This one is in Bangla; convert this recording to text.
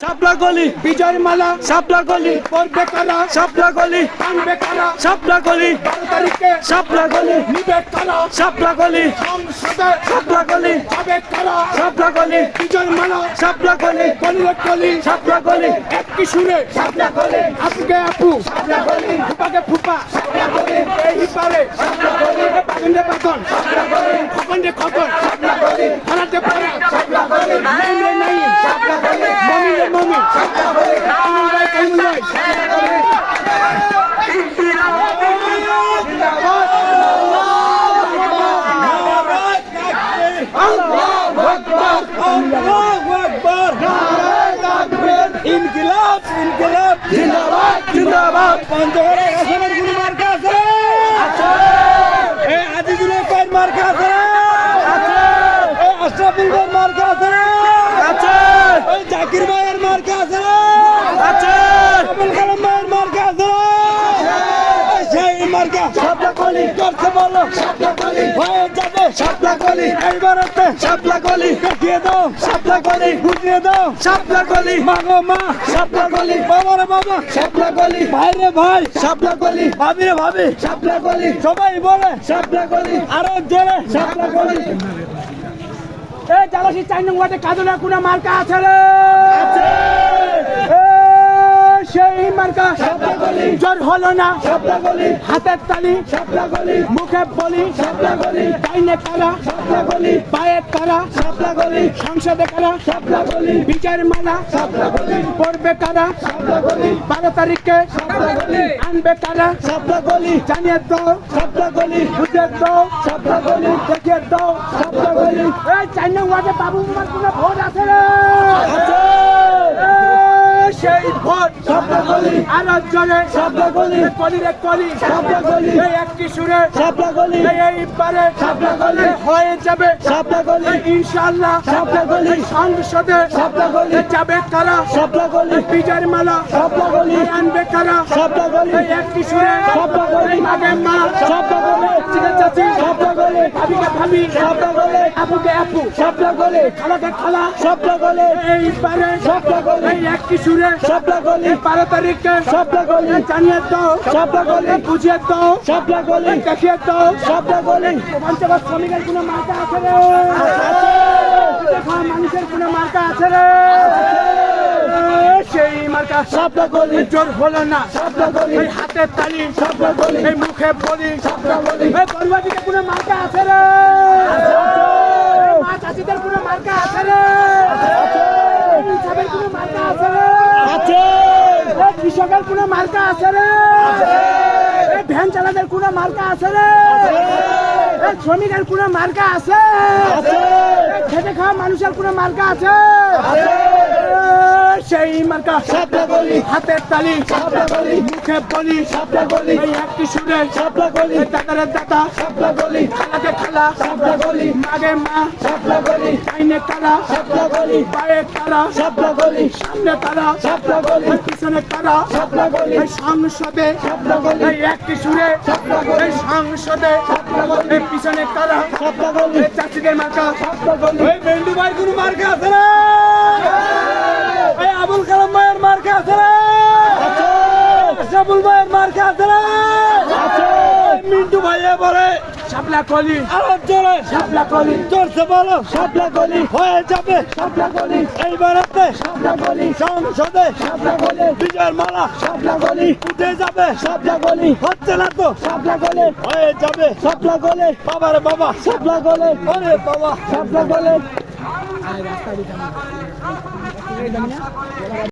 শাপলা গলি বিজয় মালা শাপলা গলি পড়বে কারা শাপলা গলি আনবে কারা শাপলা গলি 12 তারিখে শাপলা গলি নিবে কারা শাপলা গলি সংসদে শাপলা গলি যাবে কারা শাপলা গলি বিজয় মালা শাপলা গলি গলিরে গলি শাপলা গলি একই সুরে শাপলা গলি আপুকে আপু শাপলা গলি ফুপাকে ফুপা শাপলা গলি এই পারে শাপলা গলি বাগনে বাগন শাপলা গলি খকনে খকন শাপলা গলি হারাতে পারা শাপলা গলি নাই নাই নাই শাপলা গলি মমিনে মমি শাপলা গলি কামুন ভাই কামুন ভাই আল্লাহু আকবার আল্লাহু আকবার নারে তাকবীর ইনকিলাব ইনকিলাব জিন্দাবাদ জিন্দাবাদ পঞ্চগড়ে আসনের গুলি মার্কা আছে আছে এই আজিজুলের কয়েক মার্কা আছে আছে এই আশরাফুল ভাইয়ের মার্কা আছে আছে ওই জাকির ভাইয়ের মার্কা আছে আছে আবুল কালাম ভাইয়ের মার্কা আছে এই সেই মার্কা শাপলা গলি করতে বলো শাপলা গলি হয়ে যাবে শাপলা গলি এইবারেতে শাপলা গলি দেখিয়ে দাও শাপলা গলি বুঝিয়ে দাও শাপলা গলি মাগো মা শাপলা গলি বাবা রে বাবা শাপলা গলি ভাই রে ভাই শাপলা গলি ভাবি রে ভাবি শাপলা গলি সবাই বলে শাপলা গলি আরো জোরে শাপলা গলি এই জালাসি 4 নং ওয়ার্ডে কাদুনা কোনা মার্কা আছে রে আছে এই সেই মার্কা শাপলা গলি জোর হলো না শাপলা গলি হাতের তালি শাপলা গলি মুখে বলি শাপলা গলি ডাইনে কারা শাপলা গলি পায়ে কারা শাপলা গলি সংসদে কারা শাপলা গলি বিজয়ের মালা শাপলা গলি পড়বে কারা শাপলা গলি 12 তারিখে শাপলা গলি আনবে কারা শাপলা গলি জানিয়ে দাও শাপলা গলি বুঝে দাও শাপলা গলি দেখিয়ে দাও শাপলা গলি এই 4 নং ওয়ার্ডে বাবু মার কোনো ভোট আছে রে আছে এই সেই ভোট শাপলা গলি আরো জোরে শাপলা গলি কলি রে কলি শাপলা গলি এই একটি সুরে শাপলা গলি এই পারে শাপলা গলি হয়ে যাবে শাপলা গলি ইনশাআল্লাহ শাপলা গলি সংসদে শাপলা গলি যাবে কারা শাপলা গলি বিজয়ের মালা শাপলা গলি আনবে কারা শাপলা গলি এই একটি সুরে শাপলা গলি মাগে মা শাপলা গলি চিকে চাচি শাপলা গলি ভাবিকে ভাবি শাপলা গলি আপুকে আপু শাপলা গলি খালাকে খালা শাপলা গলি এই পারে শাপলা গলি এই একটি সুরে শাপলা গলি 12 তারিখে শাপলা গলি জানিয়ে দাও শাপলা গলি বুঝিয়ে দাও শাপলা গলি দেখিয়ে দাও শাপলা গলি পঞ্চগড় শ্রমিকের কোনো মার্কা আছে রে মানুষের কোনো মার্কা আছে রে সেই মার্কা শাপলা গলি জোর হলো না শাপলা গলি এই হাতের তালি শাপলা গলি এই মুখে বলি শাপলা গলি এই বড়ুয়াদিকে কোনো মার্কা আছে রে মা চাচিদের কোনো মার্কা আছে রে সাহেবের কোনো মার্কা আছে রে আছে এই কৃষকের কোনো মার্কা আছে রে এই ভ্যান চালাদের কোনো মার্কা আছে রে এই শ্রমিকের কোনো মার্কা আছে এই খেটে খাওয়া মানুষের কোনো মার্কা আছে সেই মার্কা শাপলা গলি হাতের তালি শাপলা গলি মুখে বলি শাপলা গলি এই একটি সুরে শাপলা গলি দাদারের দাদা শাপলা গলি খালাকে খালা শাপলা গলি মাগে মা শাপলা গলি ডাইনে কারা শাপলা গলি পায়ে কারা শাপলা গলি সামনে কারা শাপলা গলি পিছনে কারা শাপলা গলি এই সংসদে শাপলা গলি এই একটি সুরে শাপলা গলি এই সংসদে শাপলা গলি এই পিছনে কারা শাপলা গলি এই চাচিদের মার্কা শাপলা গলি ওই বেন্ডু ভাই কোনো মার্কা আছে না এই আবুল কালাম ভাইয়ের মার্কা আছে না আছে আশরাফুল ভাইয়ের মার্কা আছে না আছে মিন্টু ভাইয়া বলে শাপলা কলি আরো জোরে শাপলা কলি জোরসে বলো শাপলা গলি হয়ে যাবে শাপলা গলি এইবারেতে শাপলা গলি সংসদে শাপলা গলি বিজয়ের মালা শাপলা গলি উঠে যাবে শাপলা গলি হচ্ছে না তো শাপলা গলি হয়ে যাবে শাপলা গলি বাবার বাবা শাপলা গলি ওরে বাবা শাপলা গলি